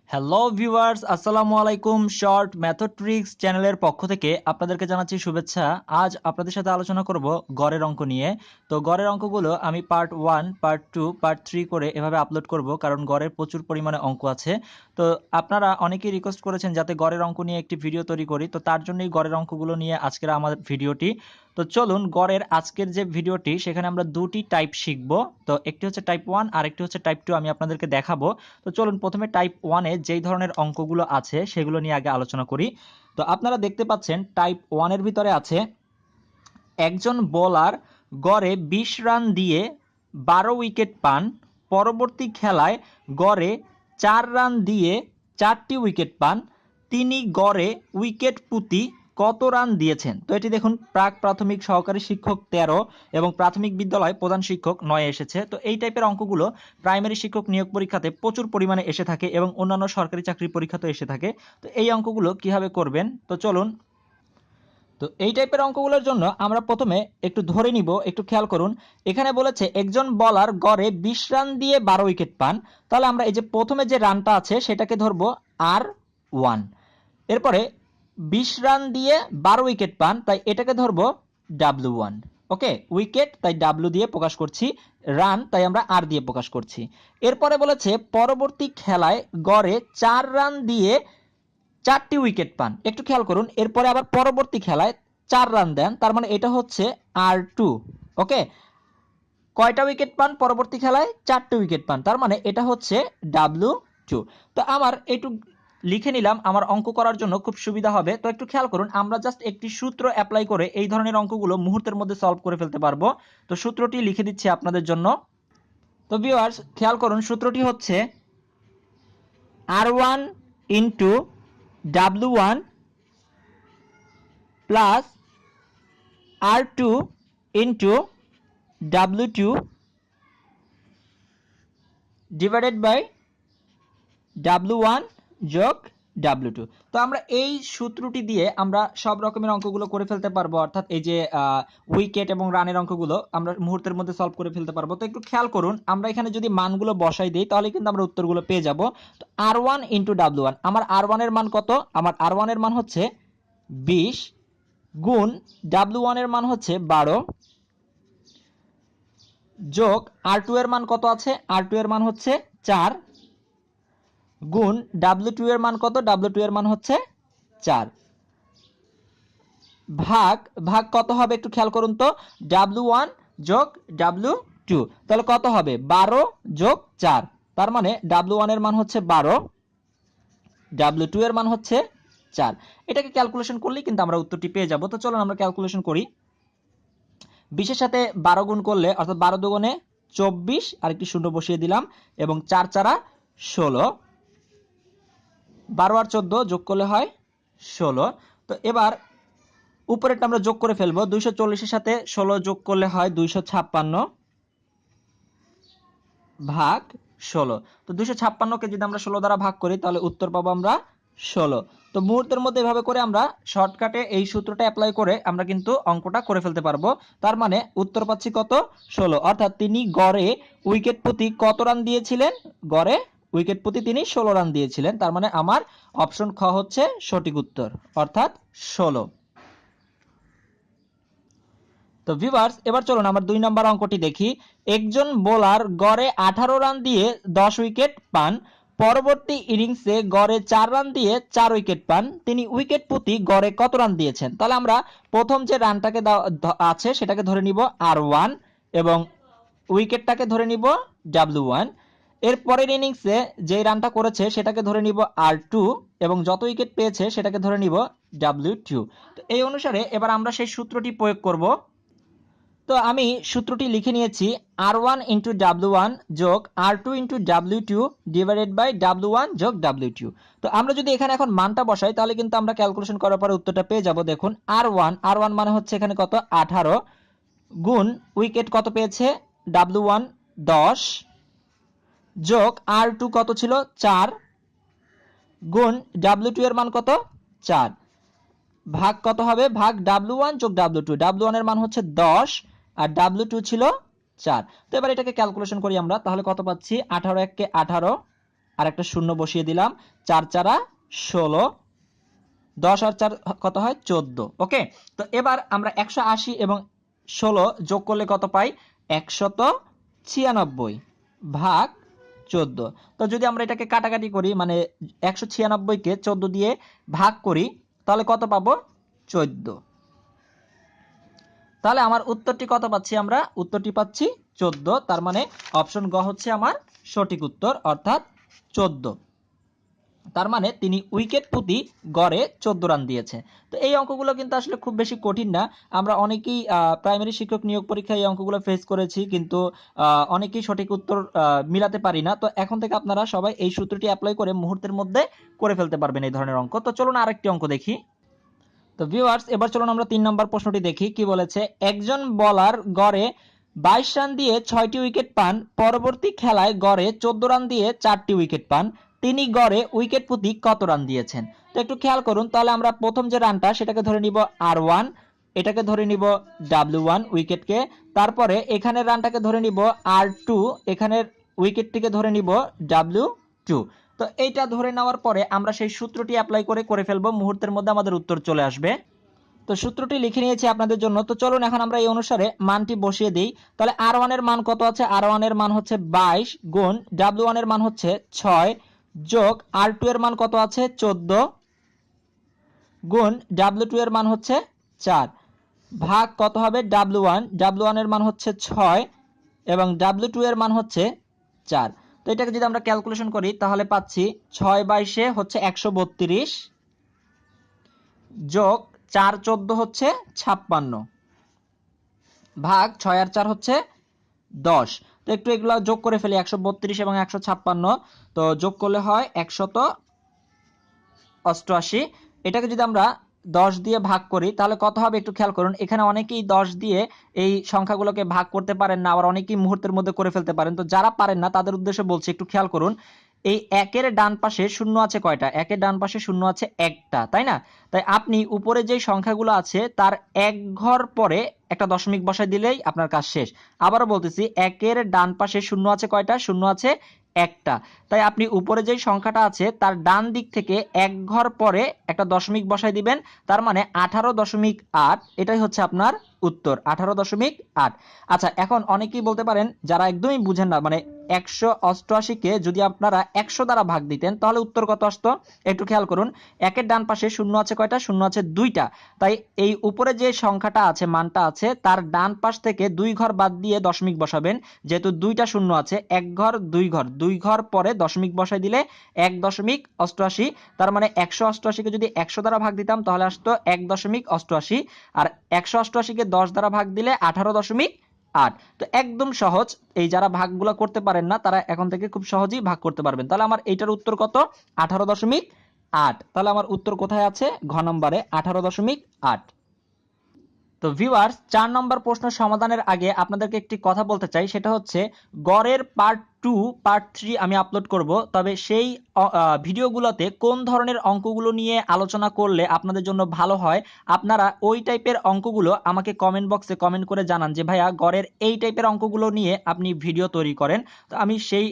Hello viewers, আসসালামু আলাইকুম। Short method tricks চ্যানেলের পক্ষ থেকে আপনাদেরকে জানাচ্ছি শুভেচ্ছা। আজ আপনাদের সাথে আলোচনা করব গড়ের অঙ্ক নিয়ে। তো গড়ের অঙ্কগুলো আমি পার্ট 1, পার্ট 2, পার্ট 3 করে এভাবে আপলোড করব, কারণ গড়ের প্রচুর পরিমাণে অঙ্ক আছে। তো আপনারা অনেকেই রিকোয়েস্ট করেছেন যাতে গড়ের অঙ্ক নিয়ে একটি ভিডিও তৈরি করি, তো তার জন্যই গড়ের অঙ্কগুলো নিয়ে আজকের আমাদের ভিডিওটি। তো চলুন, গড়ের আজকের যে ভিডিওটি সেখানে আমরা দুটি টাইপ শিখব। তো একটি হচ্ছে টাইপ 1 আর একটি হচ্ছে টাইপ 2, আমি আপনাদেরকে দেখাবো। তো চলুন প্রথমে টাইপ 1 এ যেই ধরনের অঙ্কগুলো আছে সেগুলো নিয়ে আগে আলোচনা করি। তো আপনারা দেখতে পাচ্ছেন টাইপ 1 এর ভিতরে আছে একজন বোলার গড়ে 20 রান দিয়ে 12 উইকেট পান, পরবর্তী খেলায় গড়ে 4 রান দিয়ে 4টি উইকেট পান, তিনি গড়ে উইকেট প্রতি কত রান দিয়েছেন? তো এটি দেখুন, প্রাক প্রাথমিক সহকারী শিক্ষক 13 এবং প্রাথমিক বিদ্যালয় প্রধান শিক্ষক 9 এসেছে। তো এই টাইপের অঙ্কগুলো প্রাইমারি শিক্ষক নিয়োগ পরীক্ষাতে প্রচুর পরিমাণে এসে থাকে এবং অন্যান্য সরকারি চাকরি পরীক্ষাতেও এসে থাকে। তো এই অঙ্কগুলো কিভাবে করবেন, তো চলুন। তো এই টাইপের অঙ্কগুলোর জন্য আমরা প্রথমে একটু ধরে নিব, একটু খেয়াল করুন। এখানে বলেছে একজন বলার গড়ে 20 রান দিয়ে 12 উইকেট পান, তাহলে আমরা এই যে প্রথমে যে রানটা আছে সেটাকে ধরবো R1। এরপরে 20 রান দিয়ে 12 উইকেট পান, তাই এটাকে ধরবো W1। ওকে, উইকেট তাই W দিয়ে প্রকাশ করছি, রান তাই আমরা R দিয়ে প্রকাশ করছি। এরপরে বলেছে পরবর্তী খেলায় গড়ে 4 রান দিয়ে 4টি উইকেট পান। একটু খেয়াল করুন, এরপরে আবার পরবর্তী খেলায় 4 রান দেন, তার মানে এটা হচ্ছে R2। ওকে, কয়টা উইকেট পান পরবর্তী খেলায়? 4টি উইকেট পান, তার মানে এটা হচ্ছে W2। তো আমার একটু লিখে নিলাম, আমার অঙ্ক করার জন্য খুব সুবিধা হবে। তো একটু খেয়াল করুন, আমরা জাস্ট একটি সূত্র অ্যাপ্লাই করে এই ধরনের অঙ্কগুলো মুহূর্তের মধ্যে সলভ করে ফেলতে পারবো। তো সূত্রটি লিখে দিচ্ছি আপনাদের জন্য। তো ভিউয়ার্স, খেয়াল করুন, সূত্রটি হচ্ছে R1 into W1 plus R2 into W2 divided by W1 যোগ W2। তো আমরা এই সূত্রটি দিয়ে আমরা সব রকমের অঙ্কগুলো করে ফেলতে পারবো, অর্থাৎ এই যে উইকেট এবং রানের অঙ্কগুলো আমরা মুহূর্তের মধ্যে সলভ করে ফেলতে পারবো। তো একটু খেয়াল করুন, আমরা এখানে যদি মানগুলো বসাই দিই তাহলে কিন্তু আমরা উত্তরগুলো পেয়ে যাব। তো R1 ইন্টু W1, আমার R1 এর মান কত? আমার R1 এর মান হচ্ছে 20 গুণ W1 এর মান হচ্ছে 12 যোগ R2 এর মান কত আছে? R2 এর মান হচ্ছে 4 গুণ W2 এর মান কত? W2 এর মান হচ্ছে 4 ভাগ ভাগ কত হবে একটু খেয়াল করুন তো, W1 যোগ W2, তাহলে কত হবে? 12 যোগ 4, তার মানে W1 এর মান হচ্ছে 12, W2 এর মান হচ্ছে 4। এটাকে ক্যালকুলেশন করলেই কিন্তু আমরা উত্তরটি পেয়ে যাব। তো চলুন আমরা ক্যালকুলেশন করি। 20 এর সাথে 12 গুণ করলে, অর্থাৎ 12 দুগুণে 24, আর একটি শূন্য বসিয়ে দিলাম, এবং 4 4 16, 12 আর 14 যোগ করলে হয় 16। তো এবার উপরেরটা আমরা যোগ করে ফেলবো, 240 এর সাথে 16 যোগ করলে হয় 256 ভাগ 16। তো 256 কে যদি আমরা 16 দ্বারা ভাগ করি তাহলে উত্তর পাবো আমরা 16। তো মুহূর্তের মধ্যে এভাবে করে আমরা শর্টকাটে এই সূত্রটা অ্যাপ্লাই করে আমরা কিন্তু অঙ্কটা করে ফেলতে পারবো। তার মানে উত্তর পাচ্ছি কত? 16। অর্থাৎ তিনি গড়ে উইকেট প্রতি কত রান দিয়েছিলেন? গড়ে উইকেট প্রতি তিনি 16 রান দিয়েছিলেন। তার মানে আমার অপশন খ হচ্ছে সঠিক উত্তর, অর্থাৎ 16। তো ভিউয়ার্স, এবার চলুন আমরা 2 নম্বর অঙ্কটি দেখি। একজন বোলার গড়ে 18 রান দিয়ে 10 উইকেট পান, পরবর্তী ইনিংসে গড়ে 4 রান দিয়ে 4 উইকেট পান, তিনি উইকেট প্রতি গড়ে কত রান দিয়েছেন? তাহলে আমরা প্রথম যে রানটাকে আছে সেটাকে ধরে নিব R1 এবং উইকেটটাকে ধরে নিব W1। এর পরের ইনিংসে যে রানটা করেছে সেটাকে ধরে নিব R2 এবং যত উইকেট পেয়েছে সেটাকে ধরে নিব W2। তো এই অনুসারে এবার আমরা সেই সূত্রটি প্রয়োগ করব। তো আমি সূত্রটি লিখে নিয়েছি, R1 ইন্টু W1 যোগ R2 into W2 divided by W1 যোগ W2। তো আমরা যদি এখানে এখন মানটা বসাই তাহলে কিন্তু আমরা ক্যালকুলেশন করার পরে উত্তরটা পেয়ে যাব। দেখুন, R1 মানে হচ্ছে এখানে কত? 18 গুণ উইকেট কত পেয়েছে? W1 10 যোগ R2 কত ছিল? 4 গুণ W2 এর মান কত? 4 ভাগ কত হবে? ভাগ W1 যোগ W2, W1 এর মান হচ্ছে 10 আর W2 ছিল 4। তো এবার এটাকে ক্যালকুলেশন করি আমরা, তাহলে কত পাচ্ছি? 18 1 কে 18 আর একটা শূন্য বসিয়ে দিলাম, 4 4 16, 10 আর 4 কত হয় 14। ওকে, তো এবার আমরা 180 এবং 16 যোগ করলে কত পাই? 196 ভাগ 14। তো যদি আমরা এটাকে কাটাকাটি করি, মানে 196 কে 14 দিয়ে ভাগ করি, তাহলে কত পাবো? 14। তাহলে আমার উত্তরটি কত পাচ্ছি? আমরা উত্তরটি পাচ্ছি 14। তার মানে অপশন গ হচ্ছে আমার সঠিক উত্তর, অর্থাৎ 14। তার মানে তিনি উইকেট প্রতি গড়ে 14 রান দিয়েছে। তো এই অঙ্কগুলো কিন্তু আসলে খুব বেশি কঠিন না। আমরা অনেকেই প্রাইমারি শিক্ষক নিয়োগ পরীক্ষায় এই অঙ্কগুলো ফেস করেছি, কিন্তু অনেকেই সঠিক উত্তর মিলাতে পারি না। তো এখন থেকে আপনারা সবাই এই সূত্রটি অ্যাপ্লাই করে মুহূর্তের মধ্যে করে ফেলতে পারবেন এই ধরনের অঙ্ক। তো চলুন আরেকটি অঙ্ক দেখি। তো ভিউয়ার্স, এবার চলুন আমরা 3 নম্বর প্রশ্নটি দেখি কি বলেছে। একজন বলার গড়ে 22 রান দিয়ে 6টি উইকেট পান, পরবর্তী খেলায় গড়ে 14 রান দিয়ে 4টি উইকেট পান, তিনি গড়ে উইকেট প্রতি কত রান দিয়েছেন? তো একটু খেয়াল করুন, তাহলে আমরা প্রথম যে রানটা সেটাকে ধরে নিব R1, এটাকে ধরে নিব W1 উইকেটকে, তারপরে এখানের রানটাকে ধরে নিব R2, এখানের উইকেটটিকে ধরে নিব W2। তো এইটা ধরে নেওয়ার পরে আমরা সেই সূত্রটি অ্যাপ্লাই করে ফেলবো, মুহূর্তের মধ্যে আমাদের উত্তর চলে আসবে। তো সূত্রটি লিখে নিয়েছি আপনাদের জন্য। তো চলুন এখন আমরা এই অনুসারে মানটি বসিয়ে দিই। তাহলে R1 এর মান কত আছে? R1 এর মান হচ্ছে 22 গুণ W1 এর মান হচ্ছে 6 যোগ R2 এর মান কত আছে? 14 গুণ W2 এর মান হচ্ছে 4 ভাগ কত হবে? W1 এর মান হচ্ছে 6 এবং W2 এর মান হচ্ছে 4। তো এটাকে যদি আমরা ক্যালকুলেশন করি তাহলে পাচ্ছি 6 22 হচ্ছে 132 যোগ 4 14 হচ্ছে 56 ভাগ 6 আর 4 হচ্ছে 10। তো একটু এগুলো যোগ করে ফেলি, 132 এবং 156 তো যোগ করলে হয় 188। এটাকে যদি আমরা 10 দিয়ে ভাগ করি তাহলে কত হবে একটু খেয়াল করুন। এখানে অনেকেই 10 দিয়ে এই সংখ্যাগুলোকে ভাগ করতে পারেন না, আবার অনেকেই মুহূর্তের মধ্যে করে ফেলতে পারেন। তো যারা পারেন না তাদের উদ্দেশ্যে বলছি, একটু খেয়াল করুন। এই একের ডান পাশে শূন্য আছে কয়টা? একের ডান পাশে শূন্য আছে একটা, তাই না? তাই আপনি উপরে যে সংখ্যাগুলো আছে তার এক ঘর পরে একটা দশমিক বসায় দিলেই আপনার কাজ শেষ। আবারও বলতেছি, একের ডান পাশে শূন্য আছে কয়টা? শূন্য আছে একটা। তাই আপনি উপরে যেই সংখ্যাটা আছে তার ডান দিক থেকে এক ঘর পরে একটা দশমিক বসাই দিবেন, তার মানে 18.8। এটাই হচ্ছে আপনার উত্তর, 18.8। আচ্ছা, এখন অনেকেই বলতে পারেন যারা একদমই বুঝেন না, মানে 188 কে যদি আপনারা 100 দ্বারা ভাগ দিতেন তাহলে উত্তর কত আসতো? একটু খেয়াল করুন, একের ডান পাশে শূন্য আছে কয়টা? শূন্য আছে দুইটা। তাই এই উপরে যে সংখ্যাটা আছে, মানটা আছে, তার ডান পাশ থেকে 2 ঘর বাদ দিয়ে দশমিক বসাবেন। যেহেতু দুইটা শূন্য আছে, এক ঘর দুই ঘর পরে দশমিক বসাই দিলে 1.88। তার মানে 188কে যদি 100 দ্বারা ভাগ দিতাম তাহলে আসতো 1.88, আর 188কে 10 দ্বারা ভাগ দিলে 18.8। তো একদম সহজ, এই যারা ভাগগুলো করতে পারেন না তারা এখন থেকে খুব সহজেই ভাগ করতে পারবেন। তাহলে আমার এইটার উত্তর কত? 18.8। তাহলে আমার উত্তর কোথায় আছে? ঘ নম্বরে 18.8। তো ভিউয়ার্স, 4 নম্বর প্রশ্ন সমাধানের আগে আপনাদেরকে একটি কথা বলতে চাই, সেটা হচ্ছে গড়ের পার্ট 2 পার্ট 3 আমি আপলোড করব। তবে সেই ভিডিওগুলোতে কোন ধরনের অঙ্কগুলো নিয়ে আলোচনা করলে আপনাদের জন্য ভালো হয়, আপনারা ওই টাইপের অঙ্কগুলো আমাকে কমেন্ট বক্সে কমেন্ট করে জানান যে ভাইয়া গড়ের এই টাইপের অঙ্কগুলো নিয়ে আপনি ভিডিও তৈরি করেন। তো আমি সেই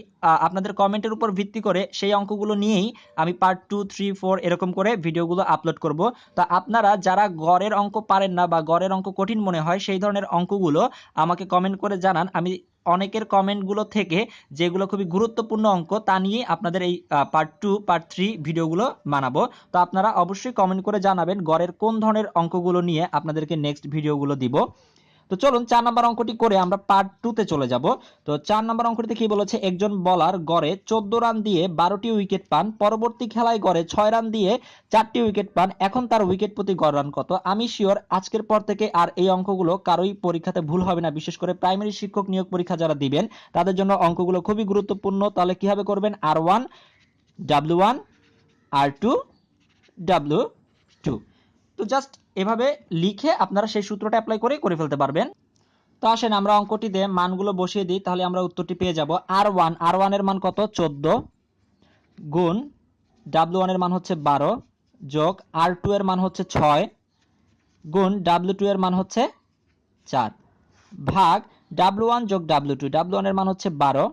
আপনাদের কমেন্টের উপর ভিত্তি করে সেই অঙ্কগুলো নিয়েই আমি পার্ট 2 3 4 এরকম করে ভিডিওগুলো আপলোড করব। তা আপনারা যারা গড়ের অঙ্ক পারেন না বা গড়ের অঙ্ক কঠিন মনে হয় সেই ধরনের অঙ্কগুলো আমাকে কমেন্ট করে জানান। আমি অনেকের কমেন্টগুলো থেকে যেগুলো খুবই গুরুত্বপূর্ণ অঙ্ক তা নিয়ে আপনাদের এই পার্ট 2 পার্ট 3 ভিডিওগুলো বানাবো। তো আপনারা অবশ্যই কমেন্ট করে জানাবেন গড়ের কোন ধরনের অঙ্কগুলো নিয়ে আপনাদেরকে নেক্সট ভিডিওগুলো দিব। তো চলুন 4 নম্বর অঙ্কটি করে আমরা পার্ট 2 তে চলে যাব। তো 4 নম্বর অঙ্কটিতে কি বলেছে? একজন বলার গড়ে 14 রান দিয়ে 12টি উইকেট পান, পরবর্তী খেলায় গড়ে 6 রান দিয়ে 4টি উইকেট পান, এখন তার উইকেট প্রতি গড় রান কত? আমি শিওর আজকের পর থেকে আর এই অঙ্কগুলো কারোই পরীক্ষাতে ভুল হবে না, বিশেষ করে প্রাইমারি শিক্ষক নিয়োগ পরীক্ষা যারা দিবেন তাদের জন্য অঙ্কগুলো খুবই গুরুত্বপূর্ণ। তাহলে কিভাবে করবেন? R1 W1 R2 W2। তো জাস্ট এভাবে লিখে আপনারা সেই সূত্রটা অ্যাপ্লাই করে ফেলতে পারবেন। তো আসেন আমরা অঙ্কটিতে মানগুলো বসিয়ে দিই, তাহলে আমরা উত্তরটি পেয়ে যাব। R1 এর মান কত? 14 গুণ W1 এর মান হচ্ছে 12 যোগ R2 এর মান হচ্ছে 6 গুণ W2 এর মান হচ্ছে 4 ভাগ W1 যোগ W2। W1 এর মান হচ্ছে 12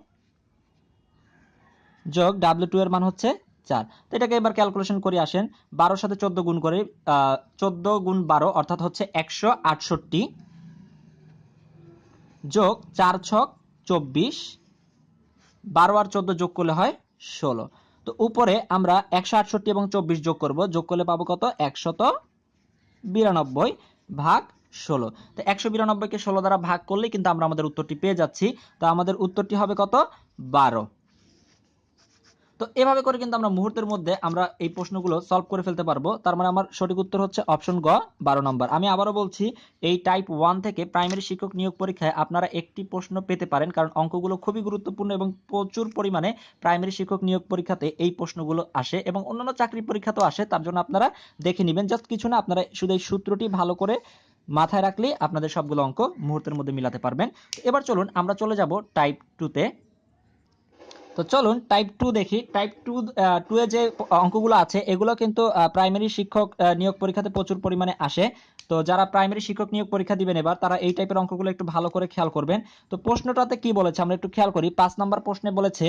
যোগ W2 এর মান হচ্ছে 4। তো এটাকে এবার ক্যালকুলেশন করে আসেন। 12 সাথে 14 গুণ করে 14 গুণ 12 অর্থাৎ হচ্ছে 168 যোগ 4 ছক 24, 12 আর 14 যোগ করলে হয় 16। তো উপরে আমরা 168 এবং 24 যোগ করব, যোগ করলে পাবো কত? 192 ভাগ 16। তো 192 কে 16 দ্বারা ভাগ করলে কিন্তু আমরা আমাদের উত্তরটি পেয়ে যাচ্ছি। তো আমাদের উত্তরটি হবে কত? 12। তো এভাবে করে কিন্তু আমরা মুহূর্তের মধ্যে আমরা এই প্রশ্নগুলো সলভ করে ফেলতে পারবো। তার মানে আমার সঠিক উত্তর হচ্ছে অপশন গ, 12 নম্বর। আমি আবারও বলছি, এই টাইপ 1 থেকে প্রাইমারি শিক্ষক নিয়োগ পরীক্ষায় আপনারা একটি প্রশ্ন পেতে পারেন, কারণ অঙ্কগুলো খুবই গুরুত্বপূর্ণ এবং প্রচুর পরিমাণে প্রাইমারি শিক্ষক নিয়োগ পরীক্ষাতে এই প্রশ্নগুলো আসে এবং অন্যান্য চাকরি পরীক্ষাতেও আসে। তার জন্য আপনারা দেখে নেবেন, জাস্ট কিছু না, আপনারা শুধু এই সূত্রটি ভালো করে মাথায় রাখলে আপনাদের সবগুলো অঙ্ক মুহূর্তের মধ্যে মিলাতে পারবেন। এবার চলুন আমরা চলে যাব টাইপ 2-তে। তো চলুন টাইপ 2 দেখি। টাইপ 2 এ যে অঙ্কগুলো আছে এগুলো কিন্তু প্রাইমারি শিক্ষক নিয়োগ পরীক্ষাতে প্রচুর পরিমাণে আসে। তো যারা প্রাইমারি শিক্ষক নিয়োগ পরীক্ষা দিবেন এবার, তারা এই টাইপের অঙ্কগুলো একটু ভালো করে খেয়াল করবেন। তো প্রশ্নটাতে কি বলেছে আমরা একটু খেয়াল করি। 5 নাম্বার প্রশ্নে বলেছে,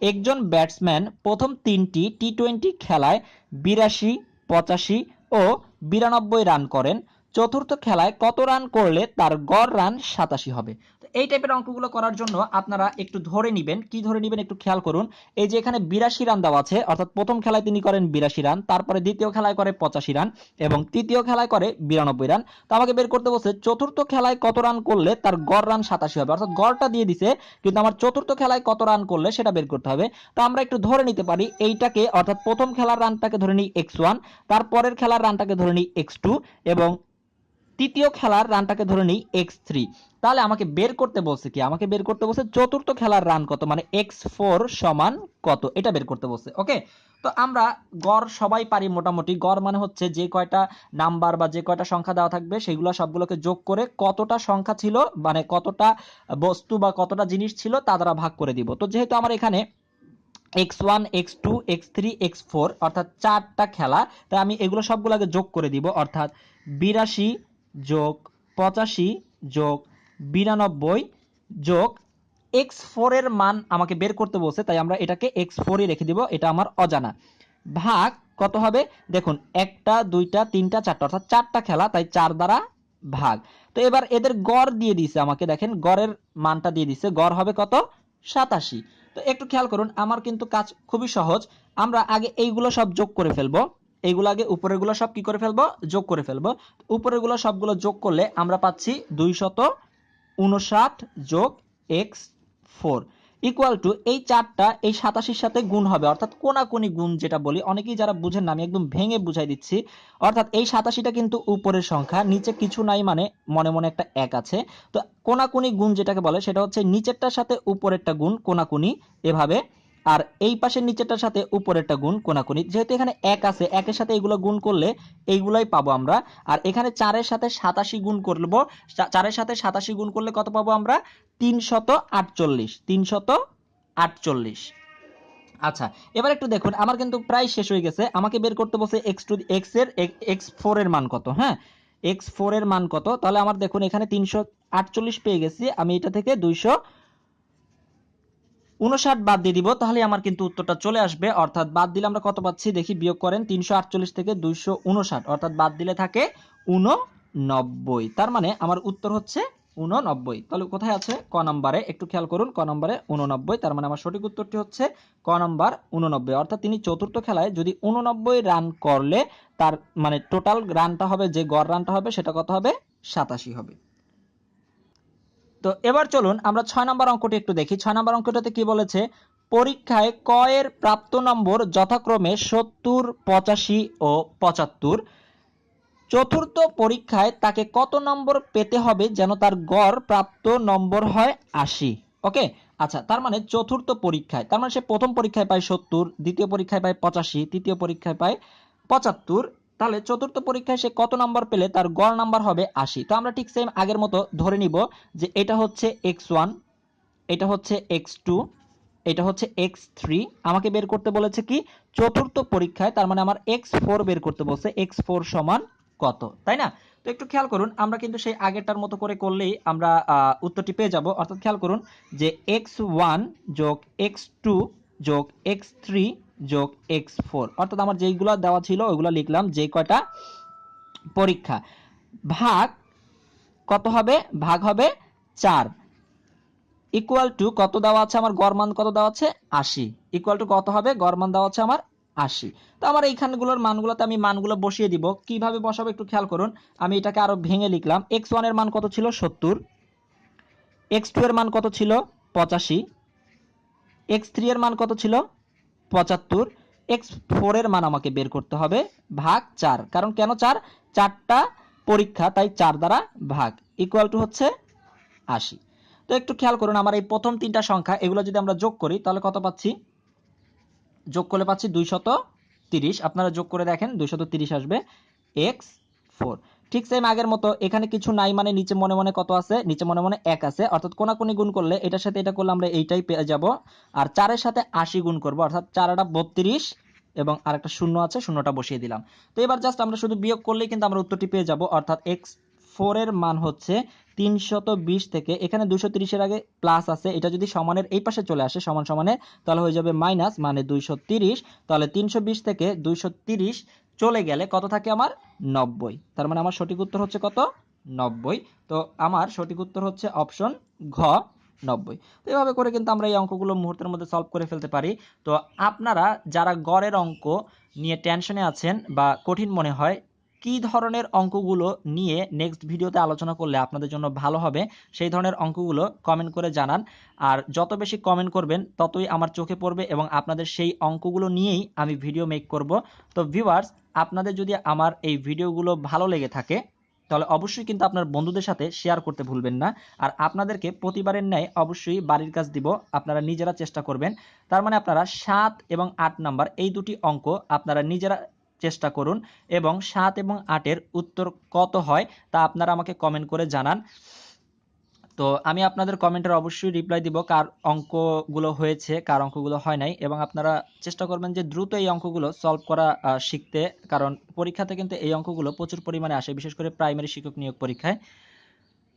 একজন ব্যাটসম্যান প্রথম 3টি টি20 খেলায় 82, 85 ও 92 রান করেন। চতুর্থ খেলায় কত রান করলে তার গড় রান 87 হবে? এই টাইপের অঙ্কগুলো করার জন্য আপনারা একটু ধরে নেবেন। কি ধরে নেবেন একটু খেয়াল করুন। এই যে এখানে 82 রান দেওয়া আছে, অর্থাৎ প্রথম খেলায় তিনি করেন 82 রান, তারপরে দ্বিতীয় খেলায় করে 85 রান এবং তৃতীয় খেলায় করে 92 রান। তো আমাকে বের করতে বলছে চতুর্থ খেলায় কত রান করলে তার গড় রান 87 হবে, অর্থাৎ গড়টা দিয়ে দিছে, কিন্তু আমার চতুর্থ খেলায় কত রান করলে সেটা বের করতে হবে। তো আমরা একটু ধরে নিতে পারি এইটাকে, অর্থাৎ প্রথম খেলার রানটাকে ধরে নিই x1, তারপরের খেলার রানটাকে ধরে নিই x2 এবং তৃতীয় খেলার রানটাকে ধরে নিই x3। তাহলে আমাকে বের করতে বলছে কি? আমাকে বের করতে বলছে চতুর্থ খেলার রান কত, মানে x4 সমান কত, এটা বের করতে বলছে। ওকে, তো আমরা গড় সবাই পারি মোটামুটি। গড় মানে হচ্ছে যে কয়টা নাম্বার বা যে কয়টা সংখ্যা দেওয়া থাকবে সেগুলো সবগুলোকে যোগ করে কতটা সংখ্যা ছিল, মানে কতটা বস্তু বা কতটা জিনিস ছিল তা দ্বারা ভাগ করে দিব। তো যেহেতু আমার এখানে x1, x2, x3, x4 অর্থাৎ 4টা খেলা, তাই আমি এগুলো সবগুলো আগে যোগ করে দিব, অর্থাৎ 82 যোগ 85 যোগ 92 যোগ x4 এর মান আমাকে বের করতে বলছে, তাই আমরা এটাকে x4 ই রেখে দিব, এটা আমার অজানা। ভাগ কত হবে? দেখুন, 1টা 2টা 3টা 4টা, অর্থাৎ 4টা খেলা, তাই 4 দ্বারা ভাগ। তো এবার এদের গড় দিয়ে দিছে আমাকে, দেখেন গড়ের মানটা দিয়ে দিছে, গড় হবে কত? 87। তো একটু খেয়াল করুন, আমার কিন্তু কাজ খুবই সহজ। আমরা আগে এইগুলো সব যোগ করে ফেলবো, এইগুলো আগে উপরের গুলো সব কি করে ফেলবো? যোগ করে ফেলবো। উপরের গুলো সবগুলো যোগ করলে আমরা পাচ্ছি 259 যোগ x4 ইকুয়াল টু এই 4টা এই 87-র সাথে গুণ হবে, অর্থাৎ কোনাকুনি গুণ যেটা বলি, অনেকেই যারা বুঝেন না আমি একদম ভেঙে বুঝাই দিচ্ছি। অর্থাৎ এই 87টা কিন্তু উপরের সংখ্যা, নিচে কিছু নাই, মানে মনে মনে একটা 1 আছে। তো কোনাকুনি গুণ যেটাকে বলে সেটা হচ্ছে নিচেরটার সাথে উপরেরটা গুণ কোনাকুনি, এভাবে। আর এই পাশের নিচেরটার সাথে উপরেরটা গুণ কোনাকুনি। যেহেতু এখানে 1 আছে, 1-এর সাথে এগুলো গুণ করলে এইগুলাই পাবো আমরা। আর এখানে 4-এর সাথে 87 গুণ করব, 4-এর সাথে 87 গুণ করলে কত পাবো আমরা? 348, 348। আচ্ছা, এবার একটু দেখুন, আমার কিন্তু প্রায় শেষ হয়ে গেছে। আমাকে বের করতে বলছে x4 এর মান কত। হ্যাঁ, x4 এর মান কত? তাহলে আমার দেখুন এখানে 348 পেয়ে গেছি, আমি এটা থেকে 259 বাদ দিয়ে দিব, তাহলে আমার কিন্তু উত্তরটা চলে আসবে। অর্থাৎ বাদ দিলে আমরা কত পাচ্ছি দেখি, বিয়োগ করেন, 348 থেকে 259, অর্থাৎ বাদ দিলে থাকে 89। তার মানে আমার উত্তর হচ্ছে 89। তাহলে কোথায় আছে? ক নম্বরে। একটু খেয়াল করুন, ক নম্বরে 89। তার মানে আমার সঠিক উত্তরটি হচ্ছে ক নম্বর 89। অর্থাৎ তিনি চতুর্থ খেলায় যদি 89 রান করলে তার মানে টোটাল রানটা হবে, যে গড় রানটা হবে সেটা কত হবে? 87 হবে। তো এবার চলুন আমরা 6 নম্বর অঙ্কটি একটু দেখি। 6 নম্বর অঙ্কটাতে কি বলেছে? পরীক্ষায় ক এর প্রাপ্ত নম্বর যথাক্রমে 70, 85 ও 75। চতুর্থ পরীক্ষায় তাকে কত নম্বর পেতে হবে যেন তার গড় প্রাপ্ত নম্বর হয় 80? ওকে, আচ্ছা, তার মানে চতুর্থ পরীক্ষায়, তার মানে সে প্রথম পরীক্ষায় পায় 70, দ্বিতীয় পরীক্ষায় পায় 85, তৃতীয় পরীক্ষায় পায় 75। তাহলে চতুর্থ পরীক্ষায় সে কত নাম্বার পেলে তার গড় নাম্বার হবে 80? তো আমরা ঠিক সেম আগের মতো ধরে নিব যে এটা হচ্ছে x1, এটা হচ্ছে x2, এটা হচ্ছে x3। আমাকে বের করতে বলেছে কি? চতুর্থ পরীক্ষায়, তার মানে আমার x4 বের করতে বলছে, x4 সমান কত, তাই না? তো একটু খেয়াল করুন, আমরা কিন্তু সেই আগেরটার মতো করে করলেই আমরা উত্তরটি পেয়ে যাব। অর্থাৎ খেয়াল করুন যে x1 যোগ x2 যোগ x3 যোগ x4, অর্থাৎ আমার যেইগুলো দেওয়া ছিল ওইগুলো লিখলাম, যে কয়টা পরীক্ষা। ভাগ কত হবে? ভাগ হবে 4, ইকুয়াল টু কত দেওয়া আছে আমার? গড় মান কত দেওয়া আছে? 80। ইকুয়াল টু কত হবে? গড় মান দেওয়া আছে আমার 80। তো আমার এইখানগুলোর মানগুলোতে আমি মানগুলো বসিয়ে দিব। কিভাবে বসাবো একটু খেয়াল করুন। আমি এটাকে আরো ভেঙে লিখলাম। x1 এর মান কত ছিল? 70। x2 এর মান কত ছিল? 85। x3 এর মান কত ছিল? 75। x4 এর মান আমাকে বের করতে হবে, ভাগ 4। কারণ কেন 4? 4টা পরীক্ষা, তাই 4 দ্বারা ভাগ, ইকুয়াল টু হচ্ছে 80। তো একটু খেয়াল করুন, আমার এই প্রথম 3টা সংখ্যা এগুলো যদি আমরা যোগ করি তাহলে কত পাচ্ছি? যোগ করলে পাচ্ছি 230। আপনারা যোগ করে দেখেন, 230 আসবে x4। ঠিক সেম আগের মতো, এখানে কিছু নাই মানে নিচে মনে মনে কত আছে? নিচে মনে মনে 1 আছে, অর্থাৎ কোনাকুনি গুণ করলে এটার সাথে এটা করলে আমরা এইটাই পেয়ে যাব। আর 4 এর সাথে 80 গুণ করব, অর্থাৎ 4 এটা 32 এবং আরেকটা শূন্য আছে, শূন্যটা বসিয়ে দিলাম। তো এবার জাস্ট আমরা শুধু বিয়োগ করলেই কিন্তু আমরা উত্তরটি পেয়ে যাব, অর্থাৎ x4 এর মান হচ্ছে 320 থেকে, এখানে 230 এর আগে প্লাস আছে, এটা যদি সমানের এই পাশে চলে আসে সমান সমানে, তাহলে হয়ে যাবে মাইনাস, মানে 230। তাহলে 320 থেকে 230 চলে গেলে কত থাকে আমার? 90। তার মানে আমার সঠিক উত্তর হচ্ছে কত? 90। তো আমার সঠিক উত্তর হচ্ছে অপশন ঘ, 90। তো এভাবে করে কিন্তু আমরা এই অঙ্কগুলো মুহূর্তের মধ্যে সলভ করে ফেলতে পারি। তো আপনারা যারা গড়ের অঙ্ক নিয়ে টেনশনে আছেন বা কঠিন মনে হয়, কি ধরনের অঙ্কগুলো নিয়ে নেক্সট ভিডিওতে আলোচনা করলে আপনাদের জন্য ভালো হবে, সেই ধরনের অঙ্কগুলো কমেন্ট করে জানান। আর যত বেশি কমেন্ট করবেন ততই আমার চোখে পড়বে এবং আপনাদের সেই অঙ্কগুলো নিয়েই আমি ভিডিও মেক করব। তো ভিউয়ার্স, আপনাদের যদি আমার এই ভিডিওগুলো ভালো লেগে থাকে তাহলে অবশ্যই কিন্তু আপনার বন্ধুদের সাথে শেয়ার করতে ভুলবেন না। আর আপনাদেরকে প্রতিবারের ন্যায় অবশ্যই বাড়ির কাজ দিব, আপনারা নিজেরা চেষ্টা করবেন। তার মানে আপনারা 7 এবং 8 নাম্বার এই দুটি অঙ্ক আপনারা নিজেরা চেষ্টা করুন এবং 7 এবং 8 এর উত্তর কত হয় তা আপনারা আমাকে কমেন্ট করে জানান। তো আমি আপনাদের কমেন্টের অবশ্যই রিপ্লাই দিব, কার অঙ্কগুলো হয়েছে, কার অঙ্কগুলো হয় নাই, এবং আপনারা চেষ্টা করবেন যে দ্রুত এই অঙ্কগুলো সলভ করা শিখতে, কারণ পরীক্ষাতে কিন্তু এই অঙ্কগুলো প্রচুর পরিমাণে আসে, বিশেষ করে প্রাইমারি শিক্ষক নিয়োগ পরীক্ষায়।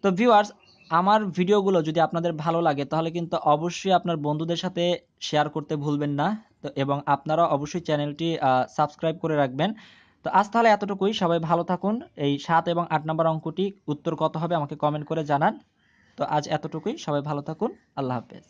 তো ভিউয়ার্স, আমার ভিডিওগুলো যদি আপনাদের ভালো লাগে তাহলে কিন্তু অবশ্যই আপনার বন্ধুদের সাথে শেয়ার করতে ভুলবেন না। তো এবং আপনারা অবশ্যই চ্যানেলটি সাবস্ক্রাইব করে রাখবেন। তো আজ তাহলে এতটুকুই, সবাই ভালো থাকুন। এই 7 এবং 8 নম্বর অঙ্কটি উত্তর কত হবে আমাকে কমেন্ট করে জানান। তো আজ এতটুকুই, সবাই ভালো থাকুন, আল্লাহ হাফেজ।